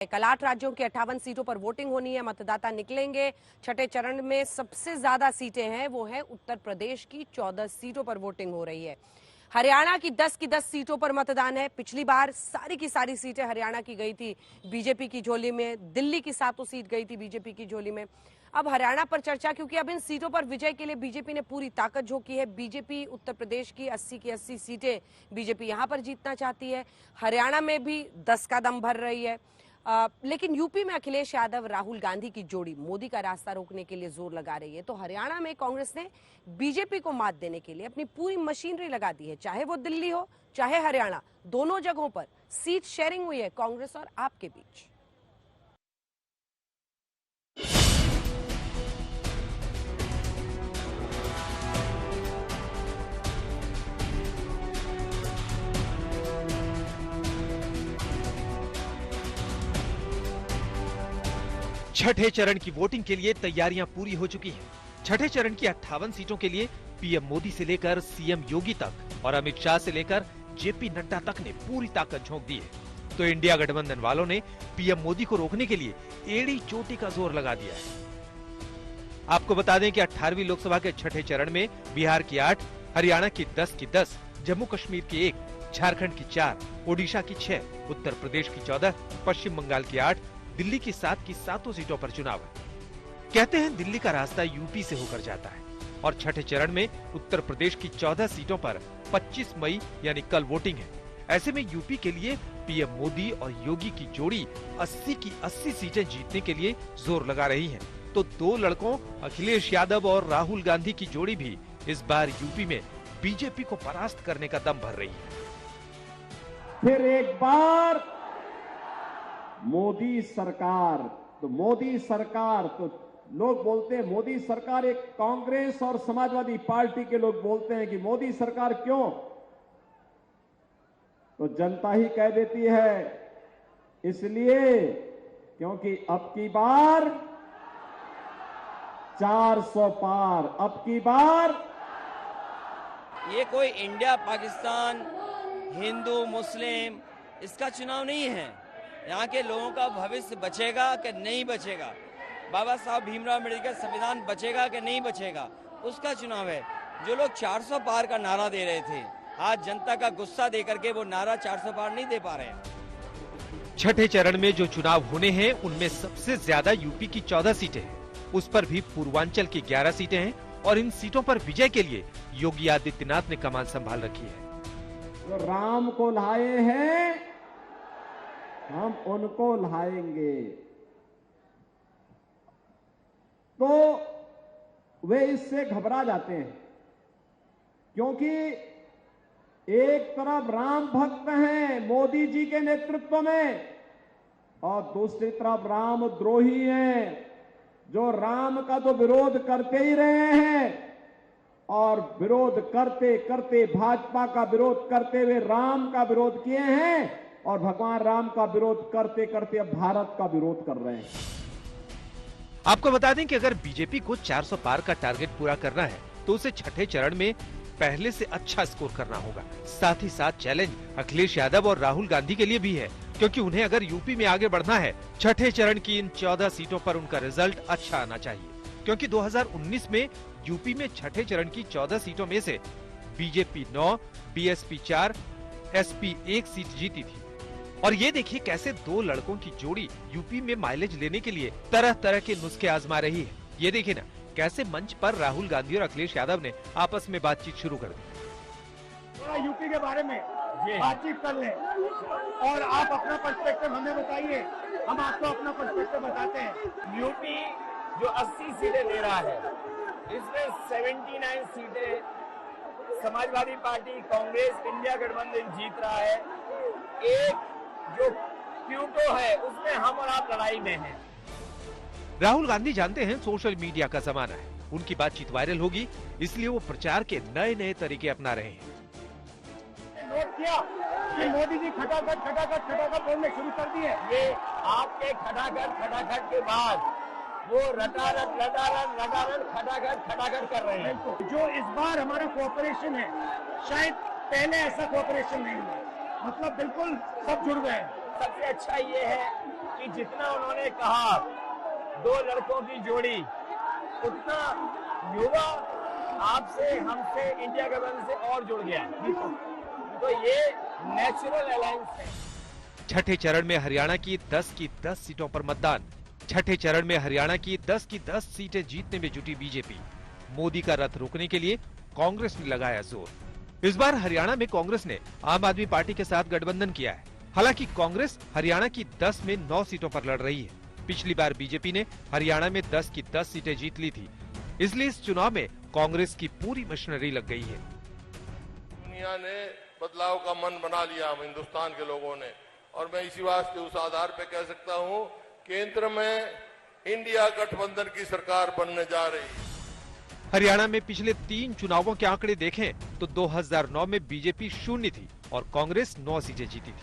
कल 8 राज्यों की 58 सीटों पर वोटिंग होनी है, मतदाता निकलेंगे। छठे चरण में सबसे ज्यादा सीटें हैं वो है उत्तर प्रदेश की 14 सीटों पर वोटिंग हो रही है। हरियाणा की 10 सीटों पर मतदान है। पिछली बार सारी की सारी सीटें हरियाणा की गई थी बीजेपी की झोली में, दिल्ली की 7 सीट गई थी बीजेपी की झोली में। अब हरियाणा पर चर्चा, क्योंकि अब इन सीटों पर विजय के लिए बीजेपी ने पूरी ताकत झोंकी है। बीजेपी उत्तर प्रदेश की 80 की 80 सीटें बीजेपी यहां पर जीतना चाहती है। हरियाणा में भी 10 का दम भर रही है। लेकिन यूपी में अखिलेश यादव राहुल गांधी की जोड़ी मोदी का रास्ता रोकने के लिए जोर लगा रही है। तो हरियाणा में कांग्रेस ने बीजेपी को मात देने के लिए अपनी पूरी मशीनरी लगा दी है। चाहे वो दिल्ली हो चाहे हरियाणा, दोनों जगहों पर सीट शेयरिंग हुई है कांग्रेस और आप के बीच। छठे चरण की वोटिंग के लिए तैयारियां पूरी हो चुकी हैं। छठे चरण की 58 सीटों के लिए पीएम मोदी से लेकर सीएम योगी तक और अमित शाह से लेकर जेपी नड्डा तक ने पूरी ताकत झोंक दी है। तो इंडिया गठबंधन वालों ने पीएम मोदी को रोकने के लिए एड़ी चोटी का जोर लगा दिया है। आपको बता दें कि 18वीं लोकसभा के छठे चरण में बिहार की 8, हरियाणा की 10, जम्मू कश्मीर की 1, झारखंड की 4, ओडिशा की 6, उत्तर प्रदेश की 14, पश्चिम बंगाल की 8, दिल्ली की 7 की 7 सीटों पर चुनाव है। कहते हैं दिल्ली का रास्ता यूपी से होकर जाता है और छठे चरण में उत्तर प्रदेश की 14 सीटों पर 25 मई यानी कल वोटिंग है। ऐसे में यूपी के लिए पीएम मोदी और योगी की जोड़ी 80 की 80 सीटें जीतने के लिए जोर लगा रही है। तो दो लड़कों अखिलेश यादव और राहुल गांधी की जोड़ी भी इस बार यूपी में बीजेपी को परास्त करने का दम भर रही है। फिर एक बार मोदी सरकार, तो मोदी सरकार तो लोग बोलते हैं मोदी सरकार, एक कांग्रेस और समाजवादी पार्टी के लोग बोलते हैं कि मोदी सरकार क्यों, तो जनता ही कह देती है इसलिए क्योंकि अब की बार 400 पार, अब की बार। ये कोई इंडिया पाकिस्तान हिंदू मुस्लिम इसका चुनाव नहीं है। यहाँ के लोगों का भविष्य बचेगा कि नहीं बचेगा, बाबा साहब भीमराव अम्बेडकर संविधान बचेगा कि नहीं बचेगा, उसका चुनाव है। जो लोग 400 पार का नारा दे रहे थे, आज जनता का गुस्सा देकर के वो नारा 400 पार नहीं दे पा रहे हैं। छठे चरण में जो चुनाव होने हैं उनमें सबसे ज्यादा यूपी की 14 सीटें हैं, उस पर भी पूर्वांचल की 11 सीटें हैं और इन सीटों पर विजय के लिए योगी आदित्यनाथ ने कमान संभाल रखी है। जो राम को लाए हैं हम उनको लाएंगे, तो वे इससे घबरा जाते हैं, क्योंकि एक तरफ राम भक्त हैं मोदी जी के नेतृत्व में और दूसरी तरफ राम द्रोही हैं जो राम का तो विरोध करते ही रहे हैं और विरोध करते करते भाजपा का विरोध करते हुए राम का विरोध किए हैं और भगवान राम का विरोध करते करते अब भारत का विरोध कर रहे हैं। आपको बता दें कि अगर बीजेपी को 400 पार का टारगेट पूरा करना है तो उसे छठे चरण में पहले से अच्छा स्कोर करना होगा। साथ ही साथ चैलेंज अखिलेश यादव और राहुल गांधी के लिए भी है, क्योंकि उन्हें अगर यूपी में आगे बढ़ना है छठे चरण की इन 14 सीटों पर उनका रिजल्ट अच्छा आना चाहिए, क्योंकि 2019 में यूपी में छठे चरण की 14 सीटों में से बीजेपी 9, बीएसपी 4, एसपी 1 सीट जीती थी। और ये देखिए कैसे दो लड़कों की जोड़ी यूपी में माइलेज लेने के लिए तरह तरह के नुस्खे आजमा रही है। ये देखिए ना कैसे मंच पर राहुल गांधी और अखिलेश यादव ने आपस में बातचीत शुरू कर दी। थोड़ा यूपी के बारे में बातचीत कर लें और आप अपना पर्सपेक्टिव हमें बताइए, हम आपको अपना पर्सपेक्टिव बताते हैं। यूपी जो 80 सीटें ले रहा है, इसमें 79 सीटें समाजवादी पार्टी कांग्रेस इंडिया गठबंधन जीत रहा है। एक जो प्यूटो है उसमें हम और आप लड़ाई में हैं। राहुल गांधी जानते हैं सोशल मीडिया का जमाना है, उनकी बातचीत वायरल होगी, इसलिए वो प्रचार के नए नए तरीके अपना रहे हैं। नोट किया कि मोदी जी खटाखट बोलने शुरू कर दिए। ये आपके खटाखट के बाद वो रटारट खटाखट कर रहे हैं। जो इस बार हमारा कोऑपरेशन है, शायद पहले ऐसा कोऑपरेशन नहीं हुआ, मतलब बिल्कुल सब जुड़ गए। सबसे अच्छा ये है कि जितना उन्होंने कहा 2 लड़कों की जोड़ी, उतना युवा आपसे, हमसे, इंडिया गठबंधन से और जुड़ गया। तो ये नेचुरल अलायंस है। छठे चरण में हरियाणा की 10 की 10 सीटों पर मतदान। छठे चरण में हरियाणा की 10 की 10 सीटें जीतने में जुटी बीजेपी। मोदी का रथ रोकने के लिए कांग्रेस ने लगाया जोर। इस बार हरियाणा में कांग्रेस ने आम आदमी पार्टी के साथ गठबंधन किया है। हालांकि कांग्रेस हरियाणा की 10 में 9 सीटों पर लड़ रही है। पिछली बार बीजेपी ने हरियाणा में 10 की 10 सीटें जीत ली थी, इसलिए इस चुनाव में कांग्रेस की पूरी मशीनरी लग गई है। दुनिया ने बदलाव का मन बना लिया, हम हिंदुस्तान के लोगों ने, और मैं इसी वास्ते उस आधार पे कह सकता हूं, केंद्र में इंडिया गठबंधन की सरकार बनने जा रही है। हरियाणा में पिछले 3 चुनावों के आंकड़े देखें तो 2009 में बीजेपी 0 थी और कांग्रेस 9 सीटें जीती थी।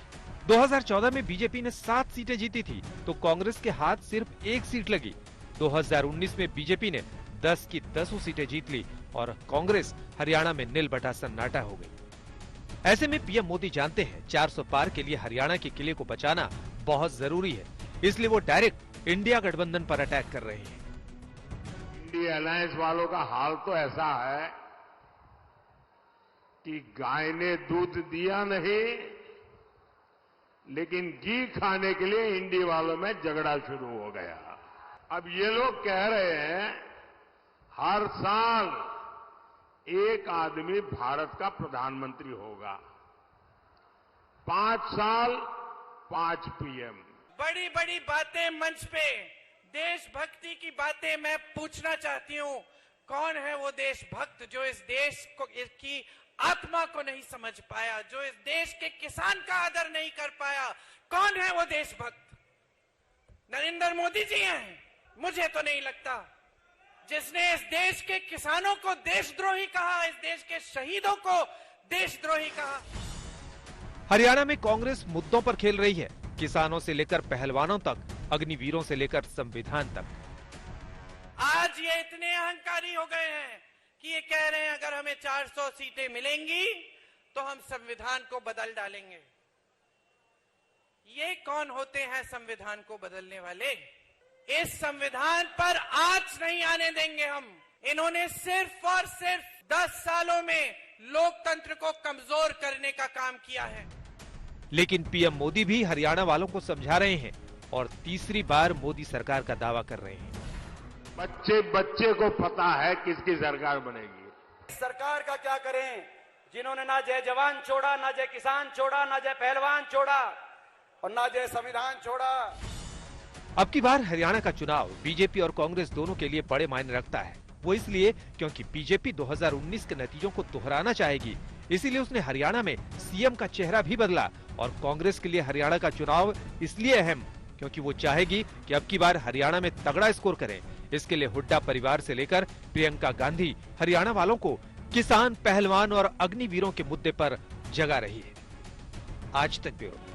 2014 में बीजेपी ने 7 सीटें जीती थी तो कांग्रेस के हाथ सिर्फ 1 सीट लगी। 2019 में बीजेपी ने 10 की 10 सीटें जीत ली और कांग्रेस हरियाणा में नील बटा सन्नाटा हो गई। ऐसे में पीएम मोदी जानते हैं 400 पार के लिए हरियाणा के किले को बचाना बहुत जरूरी है, इसलिए वो डायरेक्ट इंडिया गठबंधन पर अटैक कर रहे हैं। इंडिया अलायंस वालों का हाल तो ऐसा है कि गाय ने दूध दिया नहीं, लेकिन घी खाने के लिए इंडी वालों में झगड़ा शुरू हो गया। अब ये लोग कह रहे हैं हर साल एक आदमी भारत का प्रधानमंत्री होगा, 5 साल 5 पीएम। बड़ी बड़ी बातें मंच पे, देशभक्ति की बातें मैं पूछना चाहती हूँ, कौन है वो देशभक्त जो इस देश को की आत्मा को नहीं समझ पाया, जो इस देश के किसान का आदर नहीं कर पाया? कौन है वो देशभक्त? नरेंद्र मोदी जी हैं? मुझे तो नहीं लगता। जिसने इस देश के किसानों को देशद्रोही कहा, इस देश के शहीदों को देशद्रोही कहा। हरियाणा में कांग्रेस मुद्दों पर खेल रही है, किसानों से लेकर पहलवानों तक, अग्निवीरों से लेकर संविधान तक। आज ये इतने अहंकारी हो गए हैं कि ये कह रहे हैं अगर हमें 400 सीटें मिलेंगी तो हम संविधान को बदल डालेंगे। ये कौन होते हैं संविधान को बदलने वाले? इस संविधान पर आंच नहीं आने देंगे हम। इन्होंने सिर्फ और सिर्फ 10 सालों में लोकतंत्र को कमजोर करने का काम किया है। लेकिन पीएम मोदी भी हरियाणा वालों को समझा रहे हैं और तीसरी बार मोदी सरकार का दावा कर रहे हैं। बच्चे बच्चे को पता है किसकी सरकार बनेगी। सरकार का क्या करें, जिन्होंने ना जय जवान छोड़ा, ना जय किसान छोड़ा, ना जय पहलवान छोड़ा और ना जय संविधान छोड़ा। अब की बार हरियाणा का चुनाव बीजेपी और कांग्रेस दोनों के लिए बड़े मायने रखता है। वो इसलिए क्योंकि बीजेपी 2019 के नतीजों को दोहराना चाहेगी, इसीलिए उसने हरियाणा में सीएम का चेहरा भी बदला। और कांग्रेस के लिए हरियाणा का चुनाव इसलिए अहम क्योंकि वो चाहेगी कि अब की बार हरियाणा में तगड़ा स्कोर करें। इसके लिए हुड्डा परिवार से लेकर प्रियंका गांधी हरियाणा वालों को किसान, पहलवान और अग्निवीरों के मुद्दे पर जगा रही है। आज तक ब्यूरो।